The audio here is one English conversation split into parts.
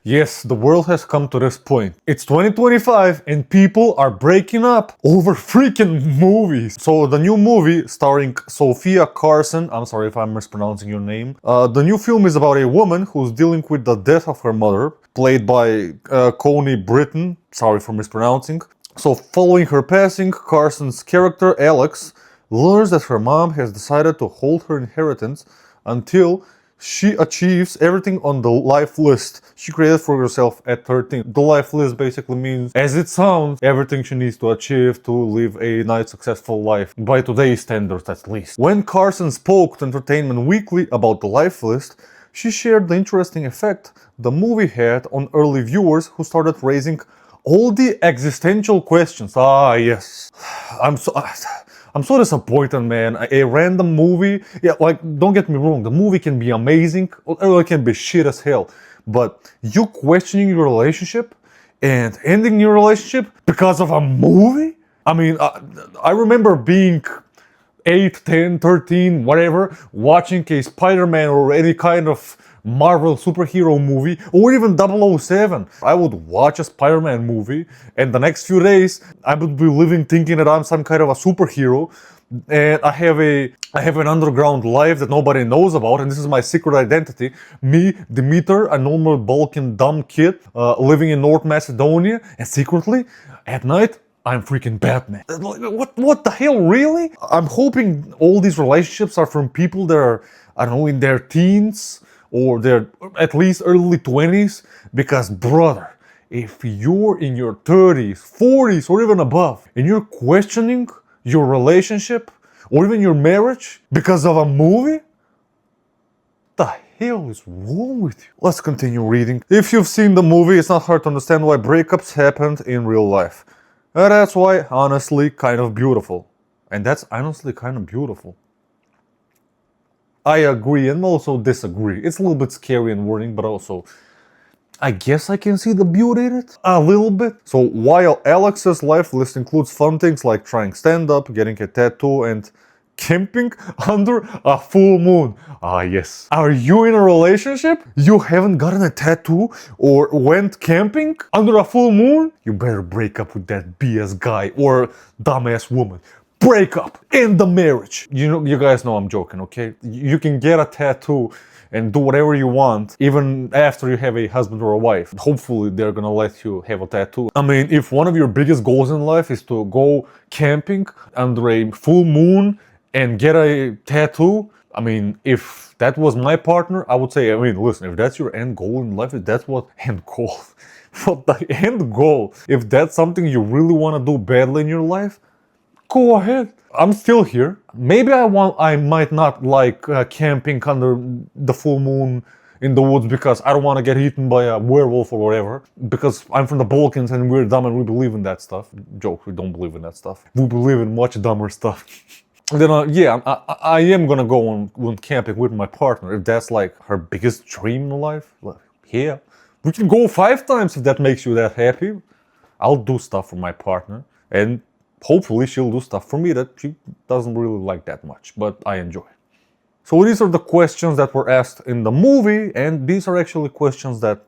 Yes, the world has come to this point. It's 2025 and people are breaking up over freaking movies. So the new movie starring Sofia Carson, I'm sorry if I'm mispronouncing your name. The new film is about a woman who's dealing with the death of her mother, played by Coney Britton, sorry for mispronouncing. So following her passing, Carson's character Alex learns that her mom has decided to hold her inheritance until she achieves everything on the life list she created for herself at 13. The life list basically means, as it sounds, everything she needs to achieve to live a nice, successful life, by today's standards at least. When Carson spoke to Entertainment Weekly about the life list, she shared the interesting effect the movie had on early viewers who started raising all the existential questions. Ah, yes. I'm so disappointed, man. A random movie, yeah, like, don't get me wrong, the movie can be amazing, or it can be shit as hell. But you questioning your relationship and ending your relationship because of a movie? I mean, I remember being 8, 10, 13, whatever, watching a Spider-Man or any kind of Marvel superhero movie, or even 007. I would watch a Spider-Man movie, and the next few days I would be living thinking that I'm some kind of a superhero, and I have an underground life that nobody knows about, and this is my secret identity. Me, Dimitar, a normal Balkan dumb kid living in North Macedonia, and secretly, at night, I'm freaking Batman. What the hell, really? I'm hoping all these relationships are from people that are, I don't know, in their teens, or they're at least early 20s, because brother, if you're in your 30s, 40s, or even above, and you're questioning your relationship, or even your marriage, because of a movie, what the hell is wrong with you? Let's continue reading. If you've seen the movie, it's not hard to understand why breakups happened in real life. And that's why, honestly, kind of beautiful. And that's honestly kind of beautiful. I agree and also disagree. It's a little bit scary and worrying, but also, I guess I can see the beauty in it a little bit. So while Alex's life list includes fun things like trying stand-up, getting a tattoo, and camping under a full moon. Ah, yes. Are you in a relationship? You haven't gotten a tattoo or went camping under a full moon? You better break up with that BS guy or dumbass woman. Break up, end the marriage. You guys know I'm joking, okay? You can get a tattoo and do whatever you want, even after you have a husband or a wife. Hopefully they're gonna let you have a tattoo. I mean, if one of your biggest goals in life is to go camping under a full moon and get a tattoo, I mean, if that was my partner, I would say, I mean, listen, if that's your end goal in life, if that's what end goal, what the end goal, if that's something you really want to do badly in your life, go ahead. I'm still here. Maybe I might not like camping under the full moon in the woods because I don't want to get eaten by a werewolf or whatever. Because I'm from the Balkans and we're dumb and we believe in that stuff. Joke, we don't believe in that stuff. We believe in much dumber stuff. Then yeah, I am gonna go on camping with my partner if that's like her biggest dream in life. Like, yeah, we can go 5 times if that makes you that happy. I'll do stuff for my partner, and hopefully she'll do stuff for me that she doesn't really like that much, but I enjoy. So these are the questions that were asked in the movie, and these are actually questions that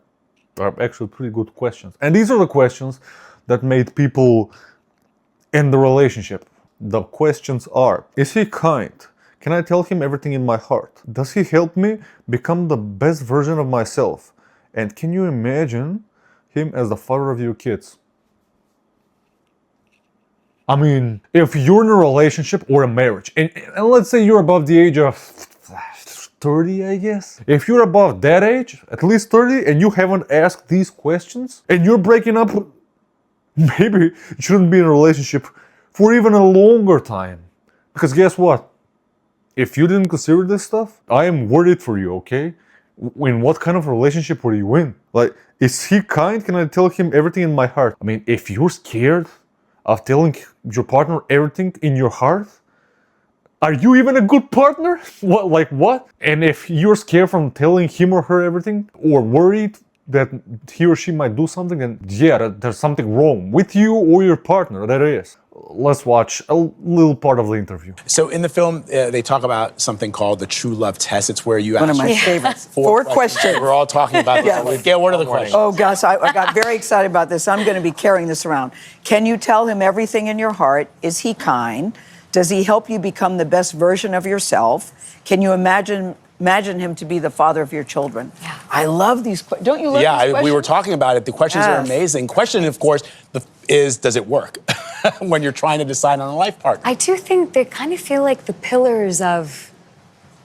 are actually pretty good questions. And these are the questions that made people end the relationship. The questions are: is he kind? Can I tell him everything in my heart? Does he help me become the best version of myself? And can you imagine him as the father of your kids? I mean, if you're in a relationship or a marriage, and let's say you're above the age of 30, I guess. If you're above that age, at least 30, and you haven't asked these questions, and you're breaking up, maybe you shouldn't be in a relationship for even a longer time. Because guess what? If you didn't consider this stuff, I am worried for you, okay? In what kind of relationship were you in? Like, is he kind? Can I tell him everything in my heart? I mean, if you're scared of telling your partner everything in your heart, are you even a good partner? What, like what? And if you're scared from telling him or her everything, or worried that he or she might do something, then yeah, there's something wrong with you or your partner, that is. let's watch a little part of the interview. So in the film, they talk about something called the true love test. It's where you One of ask my favorites. Four questions. We're all talking about this. Gail, what are the questions? Oh, gosh, I got very excited about this. I'm going to be carrying this around. Can you tell him everything in your heart? Is he kind? Does he help you become the best version of yourself? Can you imagine him to be the father of your children? Yeah. I love these questions. Don't you love these questions? We were talking about it. The questions are amazing. Question, of course, is does it work when you're trying to decide on a life partner? I do think they kind of feel like the pillars of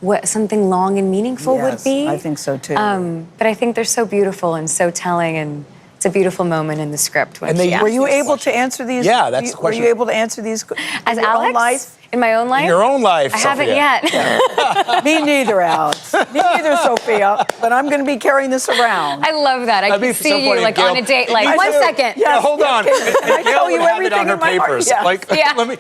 what something long and meaningful would be. I think so too. But I think they're so beautiful and so telling, and it's a beautiful moment in the script. When were you able to answer these? Yeah, that's the question. Were you able to answer these as in your Alex? own life? In my own life? In your own life, I haven't yet. Me neither, Alex. Me neither, Sophia. But I'm going to be carrying this around. I love that. I can see you like on a date, like, 1 second. Yeah, hold on. I tell you everything on her in my heart. papers. Yeah. Like, let me.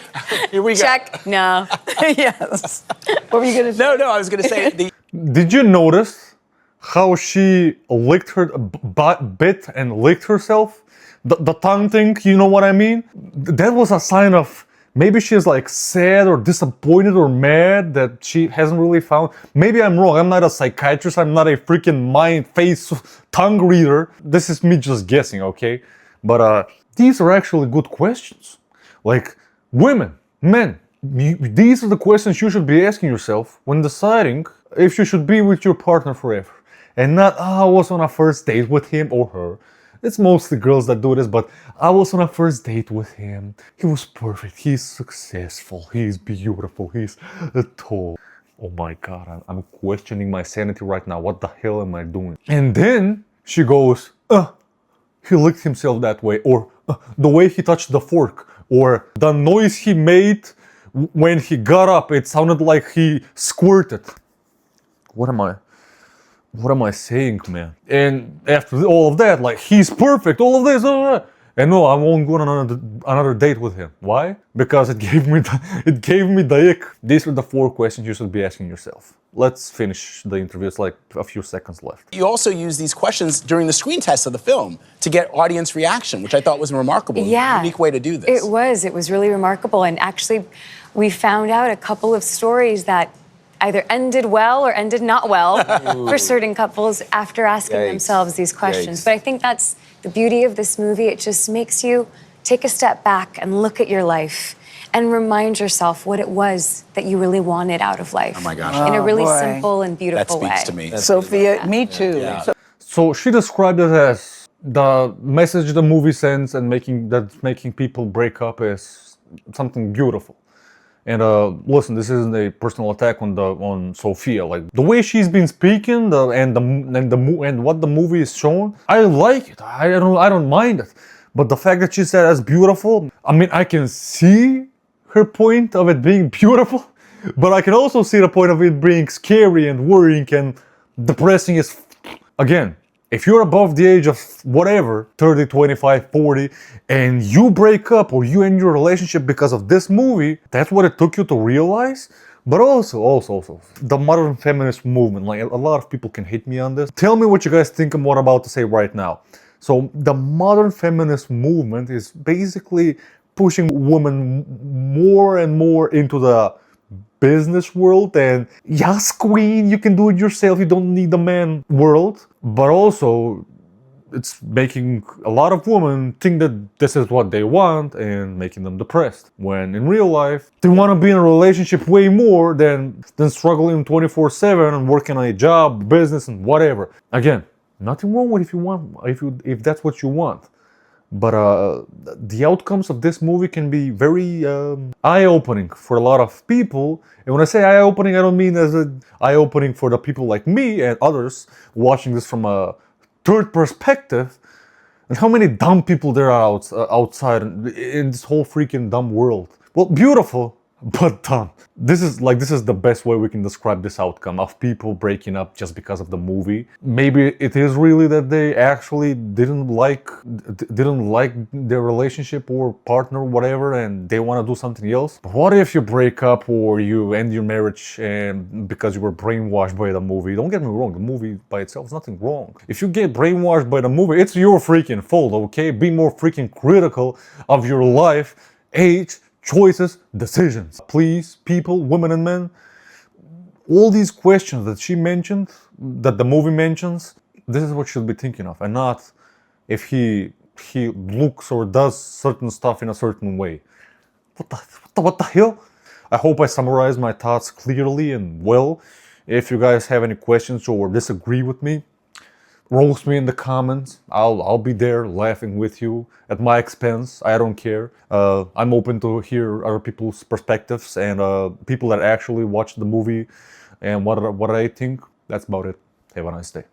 Here we go. Check. No. Yes. What were you going to say? No. I was going to say. Did you notice how she licked her bit and licked herself? The tongue thing, you know what I mean? That was a sign of maybe she's like sad or disappointed or mad that she hasn't really found. Maybe I'm wrong. I'm not a psychiatrist. I'm not a freaking mind, face, tongue reader. This is me just guessing, okay? But these are actually good questions. Like, women, men, these are the questions you should be asking yourself when deciding if you should be with your partner forever. And not, I was on a first date with him or her. It's mostly girls that do this, but I was on a first date with him. He was perfect. He's successful. He's beautiful. He's tall. Oh my God, I'm questioning my sanity right now. What the hell am I doing? And then she goes, he licked himself that way, or the way he touched the fork, or the noise he made when he got up. It sounded like he squirted. What am I saying, man? And after all of that, like, he's perfect, all of this, and no, I won't go on another date with him. Why? Because it gave me the ick. These are the 4 questions you should be asking yourself. Let's finish the interview. It's like a few seconds left. You also use these questions during the screen test of the film to get audience reaction, which I thought was remarkable. Yeah. A unique way to do this. It was really remarkable. And actually, we found out a couple of stories that either ended well or ended not well for certain couples after asking themselves these questions. But I think that's the beauty of this movie. It just makes you take a step back and look at your life and remind yourself what it was that you really wanted out of life. Oh my gosh. In a really simple and beautiful way. That speaks to me. Sophia, me too. Yeah. So she described it as the message the movie sends and making people break up is something beautiful. And listen, this isn't a personal attack on Sofia. Like, the way she's been speaking, and what the movie is shown, I like it. I don't mind it. But the fact that she said that's beautiful, I mean, I can see her point of it being beautiful, but I can also see the point of it being scary and worrying and depressing. Again, if you're above the age of whatever, 30, 25, 40, and you break up or you end your relationship because of this movie, that's what it took you to realize. But also, the modern feminist movement, like, a lot of people can hate me on this. Tell me what you guys think of what I'm about to say right now. So the modern feminist movement is basically pushing women more and more into the business world and yes, queen, you can do it yourself, you don't need a man world. But also, it's making a lot of women think that this is what they want and making them depressed. When in real life, they want to be in a relationship way more than struggling 24/7 and working on a job, business, and whatever. Again, nothing wrong with if that's what you want. But the outcomes of this movie can be very eye-opening for a lot of people. And when I say eye-opening, I don't mean as an eye-opening for the people like me and others watching this from a third perspective. And how many dumb people there are outside in this whole freaking dumb world. Well, beautiful, but dumb. This is the best way we can describe this outcome of people breaking up just because of the movie. Maybe it is really that they actually didn't like their relationship or partner, whatever, and they want to do something else. But what if you break up or you end your marriage and because you were brainwashed by the movie? Don't get me wrong, the movie by itself is nothing wrong. If you get brainwashed by the movie, it's your freaking fault, okay? Be more freaking critical of your life, age, choices, decisions. Please, people, women and men, all these questions that she mentioned, that the movie mentions, this is what she'll be thinking of, and not if he looks or does certain stuff in a certain way. What the hell? I hope I summarized my thoughts clearly and well. If you guys have any questions or disagree with me, roast me in the comments. I'll be there laughing with you at my expense. I don't care. I'm open to hear other people's perspectives and people that actually watched the movie and what I think. That's about it. Have a nice day.